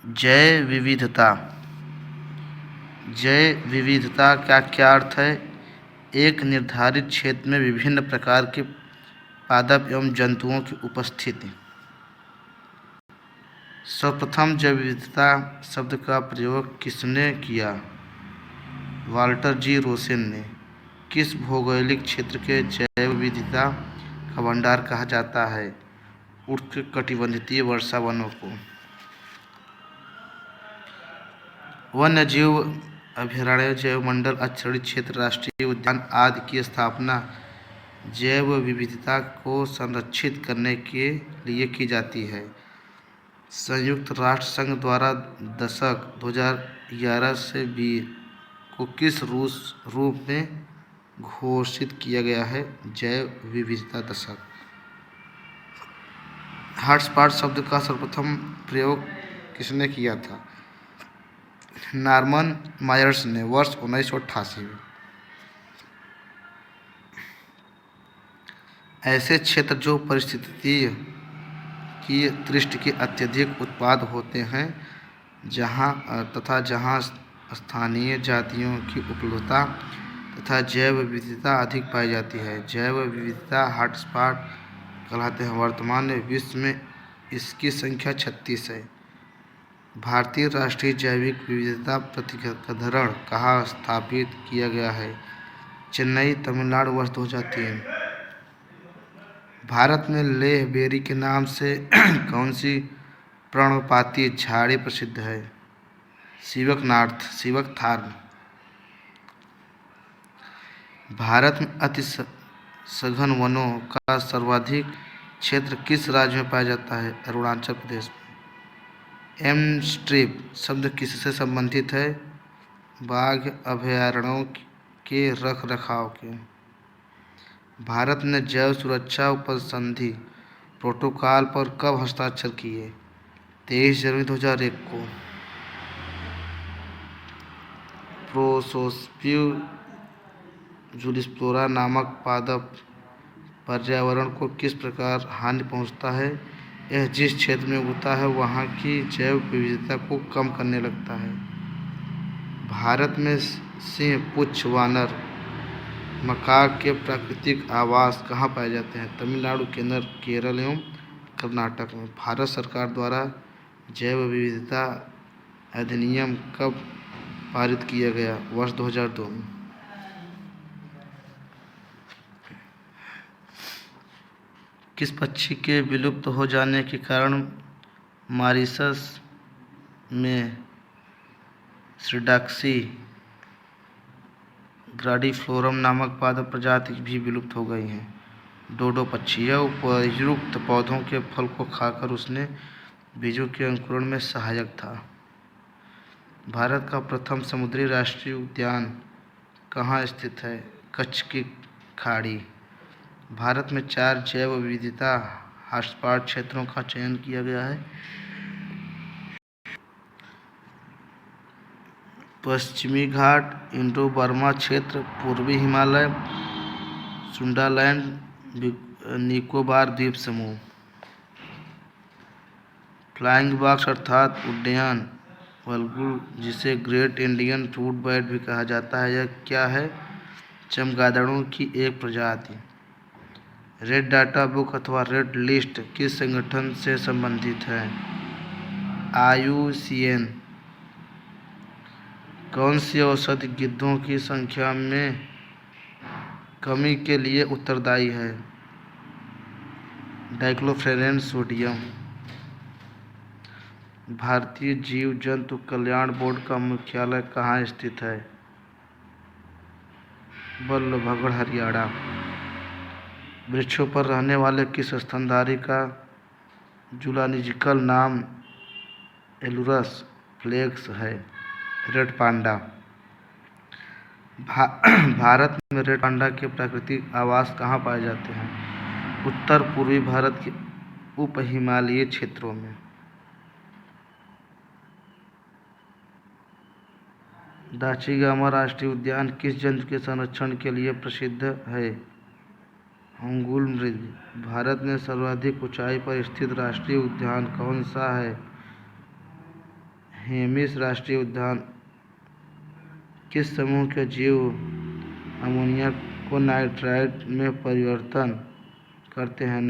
जैव विविधता। जैव विविधता का क्या अर्थ है? एक निर्धारित क्षेत्र में विभिन्न प्रकार के पादप एवं जंतुओं की उपस्थिति। सर्वप्रथम जैव विविधता शब्द का प्रयोग किसने किया? वाल्टर जी रोसेन ने। किस भौगोलिक क्षेत्र के जैव विविधता का भंडार कहा जाता है? उष्णकटिबंधीय वर्षा वनों को। वन्यजीव अभयारण्य, जैवमंडल, अक्षांशीय क्षेत्र, राष्ट्रीय उद्यान आदि की स्थापना जैव विविधता को संरक्षित करने के लिए की जाती है। संयुक्त राष्ट्र संघ द्वारा दशक 2011 से 20 को किस रूप में घोषित किया गया है? जैव विविधता दशक। हॉटस्पॉट शब्द का सर्वप्रथम प्रयोग किसने किया था? नॉर्मन मायर्स ने वर्ष 1988 में। ऐसे क्षेत्र जो पारिस्थितिकी की दृष्टि के अत्यधिक उत्पाद होते हैं जहाँ स्थानीय जातियों की उपलब्धता तथा जैव विविधता अधिक पाई जाती है, जैव विविधता हॉटस्पॉट कहलाते हैं। वर्तमान में विश्व में इसकी संख्या 36 है। भारतीय राष्ट्रीय जैविक विविधता प्राधिकरण कहाँ स्थापित किया गया है? चेन्नई, तमिलनाडु, वर्ष 2003। भारत में लेह बेरी के नाम से कौन सी पर्णपाती झाड़ी प्रसिद्ध है? सिवकथार्न। भारत में अति सघन वनों का सर्वाधिक क्षेत्र किस राज्य में पाया जाता है? अरुणाचल प्रदेश में। एम स्ट्रिप शब्द किससे संबंधित है? बाघ अभयारण्यों के रखरखाव के। भारत ने जैव सुरक्षा उपसंधि प्रोटोकॉल पर कब हस्ताक्षर किए? 23 जनवरी 2001 को। प्रोसोस्पियर जूलिस्फ्लोरा नामक पादप पर्यावरण को किस प्रकार हानि पहुंचाता है? यह जिस क्षेत्र में उगता है वहां की जैव विविधता को कम करने लगता है। भारत में सिंह पुच्छ वानर मकाक के प्राकृतिक आवास कहाँ पाए जाते हैं? तमिलनाडु, केरल एवं कर्नाटक में। भारत सरकार द्वारा जैव विविधता अधिनियम कब पारित किया गया? वर्ष 2002 में। किस पक्षी के विलुप्त हो जाने के कारण मॉरीशस में सिडाक्सी ग्रांडिफ्लोरम नामक पादप प्रजाति भी विलुप्त हो गई हैं? डोडो पक्षी। यह उपयुक्त पौधों के फल को खाकर उसने बीजों के अंकुरण में सहायक था। भारत का प्रथम समुद्री राष्ट्रीय उद्यान कहाँ स्थित है? कच्छ की खाड़ी। भारत में 4 जैव विविधता हॉटस्पॉट क्षेत्रों का चयन किया गया है। पश्चिमी घाट, इंडो बर्मा क्षेत्र, पूर्वी हिमालय, सुंडालैंड, निकोबार द्वीप समूह। फ्लाइंग फॉक्स अर्थात उड्डयन बलगुल, जिसे ग्रेट इंडियन रूट बैट भी कहा जाता है, यह क्या है? चमगादड़ों की एक प्रजाति। रेड डाटा बुक अथवा रेड लिस्ट किस संगठन से संबंधित है? IUCN। कौन सी औषधि गिद्धों की संख्या में कमी के लिए उत्तरदायी है? Diclofenac sodium. भारतीय जीव जंतु कल्याण बोर्ड का मुख्यालय कहाँ स्थित है? बल्लभगढ़, हरियाणा। वृक्षों पर रहने वाले किस स्तनधारी का जूलॉजिकल नाम एलुरस फ्लेक्स है? Red panda. भारत में रेड पांडा के प्राकृतिक आवास कहाँ पाए जाते हैं? उत्तर पूर्वी भारत के उप हिमालयी क्षेत्रों में। दाचिगामा राष्ट्रीय उद्यान किस जंतु के संरक्षण के लिए प्रसिद्ध है? हंगुल मृग। भारत में सर्वाधिक ऊंचाई पर स्थित राष्ट्रीय उद्यान कौन सा है? हेमिस राष्ट्रीय उद्यान किस समूह के जीव अमोनिया को नाइट्राइट में परिवर्तन करते हैं?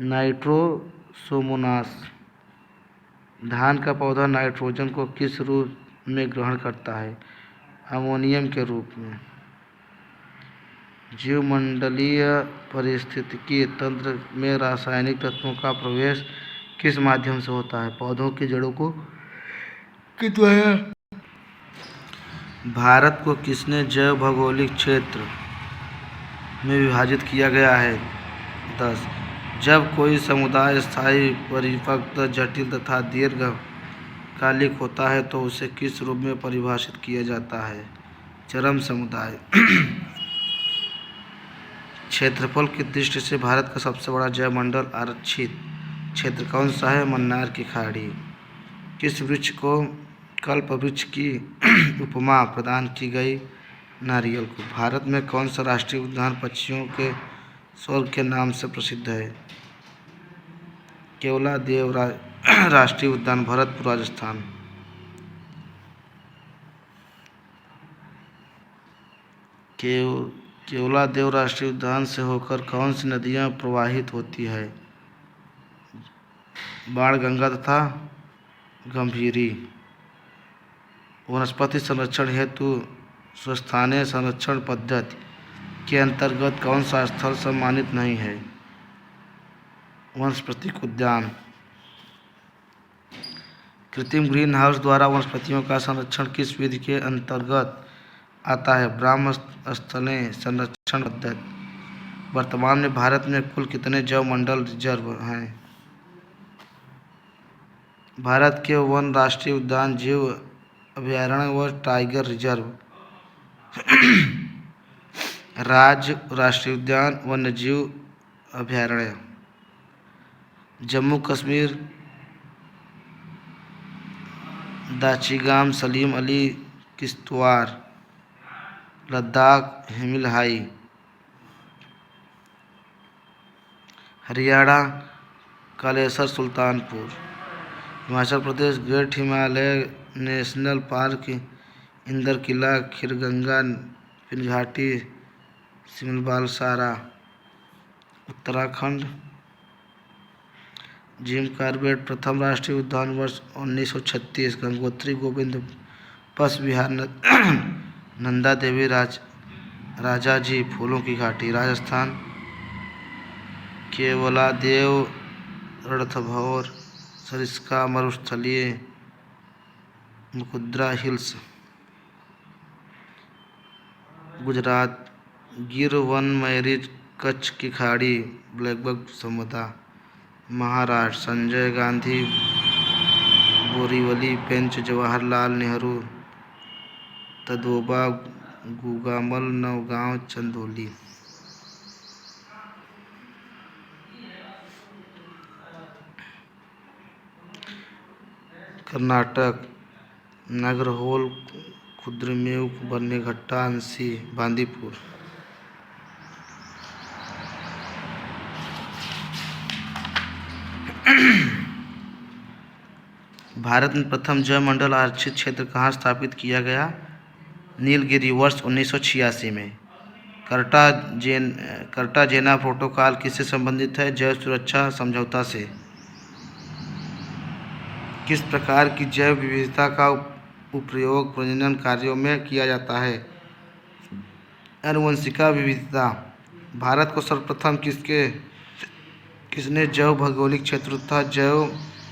नाइट्रोसोमोनास। धान का पौधा नाइट्रोजन को किस रूप में ग्रहण करता है? अमोनियम के रूप में। जीवमंडलीय पारिस्थितिकी तंत्र में रासायनिक तत्वों का प्रवेश किस माध्यम से होता है? पौधों की जड़ों को किस द्वारा? भारत को किसने जैव भौगोलिक क्षेत्र में विभाजित किया गया है? 10। जब कोई समुदाय स्थायी, परिपक्व, जटिल तथा दीर्घकालिक होता है तो उसे किस रूप में परिभाषित किया जाता है? चरम समुदाय। क्षेत्रफल की दृष्टि से भारत का सबसे बड़ा जैवमंडल आरक्षित क्षेत्र कौन सा है? मन्नार की खाड़ी। किस वृक्ष को कल्पवृक्ष की उपमा प्रदान की गई? नारियल को। भारत में कौन सा राष्ट्रीय उद्यान पक्षियों के स्वर्ग के नाम से प्रसिद्ध है? केवलादेव राष्ट्रीय उद्यान, भरतपुर, राजस्थान। केवलादेव राष्ट्रीय उद्यान से होकर कौन सी नदियाँ प्रवाहित होती है? बाणगंगा तथा गंभीरी। वनस्पति संरक्षण हेतु स्वस्थानीय संरक्षण पद्धति के अंतर्गत कौन सा स्थल सम्मानित नहीं है? वानस्पतिक उद्यान। कृत्रिम ग्रीन हाउस द्वारा वनस्पतियों का संरक्षण किस विधि के अंतर्गत आता है? ब्रह्मस्थलीय संरक्षण पद्धति। वर्तमान में भारत में कुल कितने जैवमंडल रिजर्व हैं? भारत के वन राष्ट्रीय उद्यान, जीव अभयारण्य व टाइगर रिजर्व, राज्य राष्ट्रीय उद्यान, वन्यजीव अभयारण्य। Jammu Kashmir, Dachigam, Salim Ali, Kishtwar. Ladakh, Himalaya. Haryana, Kalesar, Sultanpur. Himachal Pradesh, great Himalaya national park, Inderkilla, Kheerganga, Pinghati, Simbalbara. Uttarakhand, Jim Corbett. प्रथम राष्ट्रीय उद्यान वर्ष 1936, गंगोत्री गोविंद पशु विहार, नंदा देवी राजाजी फूलों की घाटी, राजस्थान। केवलादेव, रणथंभौर, सरिस्का मरुस्थलीय, मुकुंदरा हिल्स। गुजरात, गिर वन, मैरी, कच्छ की खाड़ी, ब्लैकबक समुद्र। महाराष्ट्र, संजय गांधी, बोरीवली, पेंच, जवाहरलाल नेहरू, तदोबा, गुगामल, नौगांव, चंदौली। कर्नाटक, नागरहोल, कुद्रेमुख, बन्नेघट्टा, अंसी, बांदीपुर। भारत में प्रथम जैवमंडल आरक्षित क्षेत्र कहाँ स्थापित किया गया? नीलगिरी, वर्ष 1986 में। कार्टाजेना प्रोटोकॉल किससे संबंधित है? जैव सुरक्षा समझौता से। किस प्रकार की जैव विविधता का उपयोग प्रजनन कार्यों में किया जाता है? आनुवंशिक विविधता। भारत को सर्वप्रथम किसने जैव भौगोलिक क्षेत्रों तथा जैव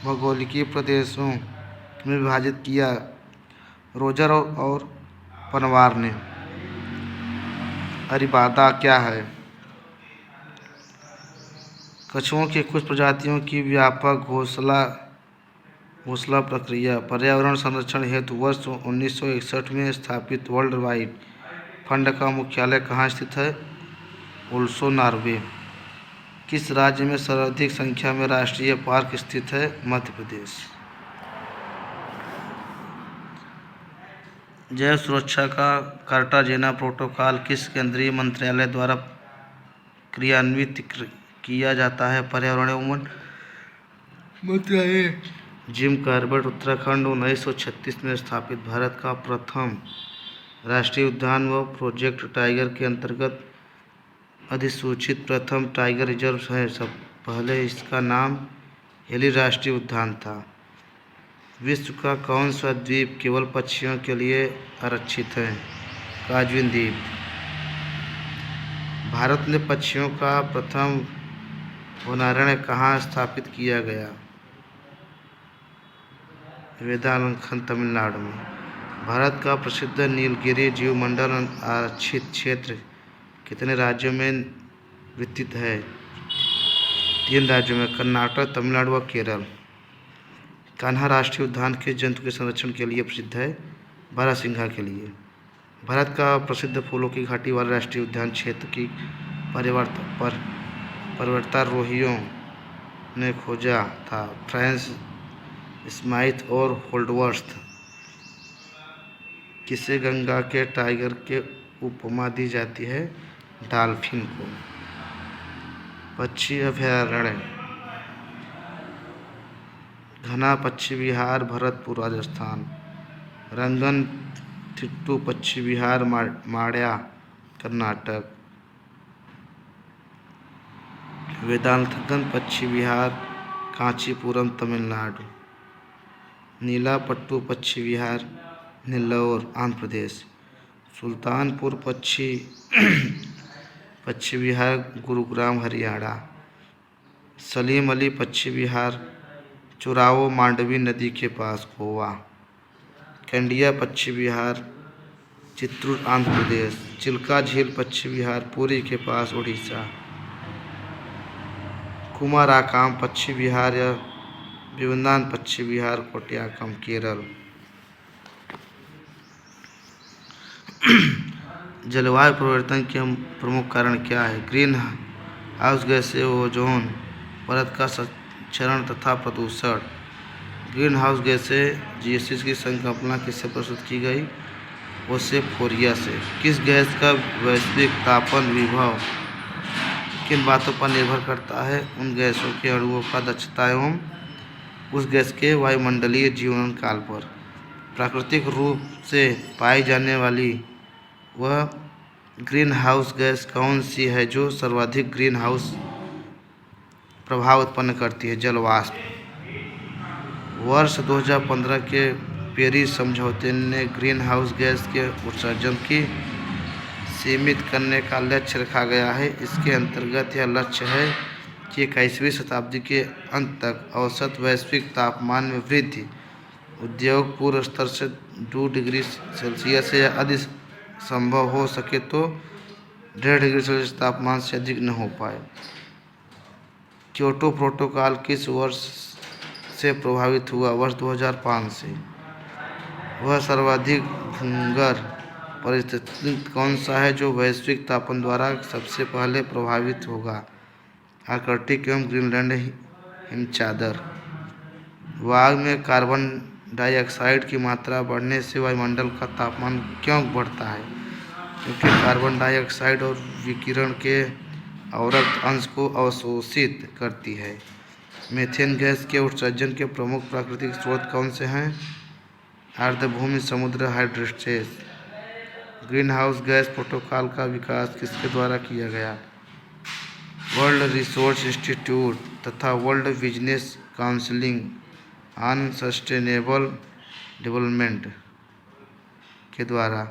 भौगोलिक प्रदेशों में विभाजित किया? रोजर और पनवार ने। अरीबादा क्या है? कछुओं की कुछ प्रजातियों की व्यापक घोंसला प्रक्रिया। पर्यावरण संरक्षण हेतु वर्ष 1961 में स्थापित वर्ल्ड वाइड फंड का मुख्यालय कहाँ स्थित है? Oslo, Norway. किस राज्य में सर्वाधिक संख्या में राष्ट्रीय पार्क स्थित है? मध्य प्रदेश। जैव सुरक्षा का कार्टाजेना प्रोटोकॉल किस केंद्रीय मंत्रालय द्वारा क्रियान्वित किया जाता है? पर्यावरण एवं वन मंत्रालय। जिम कॉर्बेट उत्तराखंड 1936 में स्थापित भारत का प्रथम राष्ट्रीय उद्यान व प्रोजेक्ट टाइगर के अंतर्गत अधिसूचित प्रथम टाइगर रिजर्व है। सब पहले इसका नाम हेली राष्ट्रीय उद्यान था। विश्व का कौन सा द्वीप केवल पक्षियों के लिए आरक्षित है? काजविन द्वीप। भारत में पक्षियों का प्रथम अभयारण्य कहाँ स्थापित किया गया? वेदांखल, तमिलनाडु में। भारत का प्रसिद्ध नीलगिरी जीवमंडल आरक्षित क्षेत्र कितने राज्यों में विस्तृत है? 3 राज्यों में, कर्नाटक, तमिलनाडु व केरल। कान्हा राष्ट्रीय उद्यान किस जंतु के संरक्षण के लिए प्रसिद्ध है? बारहसिंघा के लिए। भारत का प्रसिद्ध फूलों की घाटी वाला राष्ट्रीय उद्यान क्षेत्र की पर्वतारोहियों ने खोजा था? फ्रांस, स्माइथ और होल्डवर्थ। किसे गंगा के टाइगर के उपमा दी जाती है? डॉल्फिन को। पक्षी अभयारण्य, घना पक्षी विहार भरतपुर राजस्थान। रंगन थिट्टू पक्षी विहार माड़्या कर्नाटक। वेदांतगन पक्षी विहार कांचीपुरम तमिलनाडु। नीला पट्टू पक्षी विहार नेल्लोर आंध्र प्रदेश। सुल्तानपुर पक्षी विहार गुरुग्राम हरियाणा। सलीम अली पक्षी विहार चुरावो मांडवी नदी के पास गोवा। कंडिया पक्षी विहार चित्तूर आंध्र प्रदेश। चिल्का झील पक्षी विहार पुरी के पास उड़ीसा। कुमाराकाम पक्षी विहार या विवनान पक्षी विहार कोट्याकम केरल। जलवायु परिवर्तन के प्रमुख कारण क्या है? ग्रीन हाउस गैसें, ओजोन परत का क्षरण तथा प्रदूषण। ग्रीन हाउस गैसें जीएसएस की संकल्पना किससे प्रस्तुत की गई? ओसेफोरिया से। किस गैस का वैश्विक तापमान विभव किन बातों पर निर्भर करता है? उन गैसों के अणुओं का दक्षता एवं उस गैस के वायुमंडलीय जीवन काल पर। प्राकृतिक रूप से पाई जाने वाली वह ग्रीन हाउस गैस कौन सी है जो सर्वाधिक ग्रीन हाउस प्रभाव उत्पन्न करती है? जलवाष्प। वर्ष 2015 के पेरिस समझौते ने ग्रीन हाउस गैस के उत्सर्जन की सीमित करने का लक्ष्य रखा गया है। इसके अंतर्गत यह लक्ष्य है कि 21वीं शताब्दी के अंत तक औसत वैश्विक तापमान में वृद्धि उद्योग पूर्व स्तर से 2 डिग्री सेल्सियस या अधिक संभव हो सके तो 1.5 डिग्री सेल्सियस तापमान से अधिक न हो पाए। क्योटो प्रोटोकॉल किस वर्ष से प्रभावित हुआ? वर्ष 2005 से। वह सर्वाधिक भंगुर परिस्थिति कौन सा है जो वैश्विक तापमान द्वारा सबसे पहले प्रभावित होगा? आर्कटिक एवं ग्रीनलैंड हिमचादर। वायु में कार्बन डाइऑक्साइड की मात्रा बढ़ने से वायुमंडल का तापमान क्यों बढ़ता है? क्योंकि कार्बन डाइऑक्साइड और विकिरण के अवरक्त अंश को अवशोषित करती है। मीथेन गैस के उत्सर्जन के प्रमुख प्राकृतिक स्रोत कौन से हैं? आर्द्रभूमि, समुद्र, हाइड्रोस्टेस। ग्रीन हाउस गैस प्रोटोकॉल का विकास किसके द्वारा किया गया? वर्ल्ड रिसोर्स इंस्टीट्यूट तथा world business council on sustainable development के द्वारा।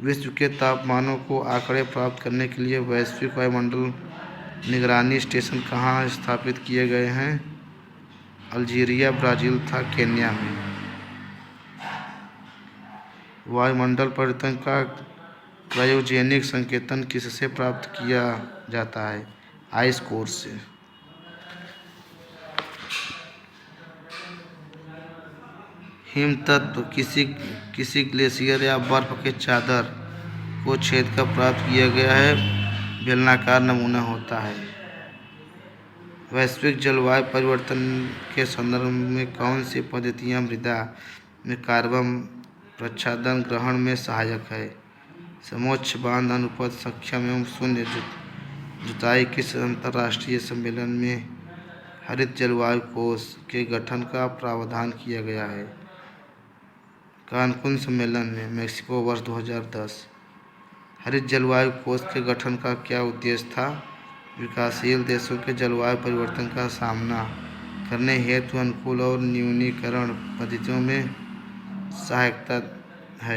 विश्व के तापमानों को आंकड़े प्राप्त करने के लिए वैश्विक वायुमंडल निगरानी स्टेशन कहाँ स्थापित किए गए हैं? अल्जीरिया, ब्राज़ील तथा केन्या में। वायुमंडल परिवर्तन का क्रायोजेनिक संकेतन किससे प्राप्त किया जाता है? आइस कोर से। हिम तत्व किसी ग्लेशियर या बर्फ के चादर को छेद कर प्राप्त किया गया है बेलनाकार नमूना होता है। वैश्विक जलवायु परिवर्तन के संदर्भ में कौन सी पद्धतियाँ मृदा में कार्बन प्रच्छादन ग्रहण में सहायक है? समोच्च बांध अनुपात सक्षम एवं शून्य जुताई किस अंतर्राष्ट्रीय सम्मेलन में हरित जलवायु कोष के गठन का प्रावधान किया गया है? कानकुन सम्मेलन में, मेक्सिको, वर्ष 2010। हरित जलवायु कोष के गठन का क्या उद्देश्य था? विकासशील देशों के जलवायु परिवर्तन का सामना करने हेतु अनुकूल और न्यूनीकरण पद्धतियों में सहायता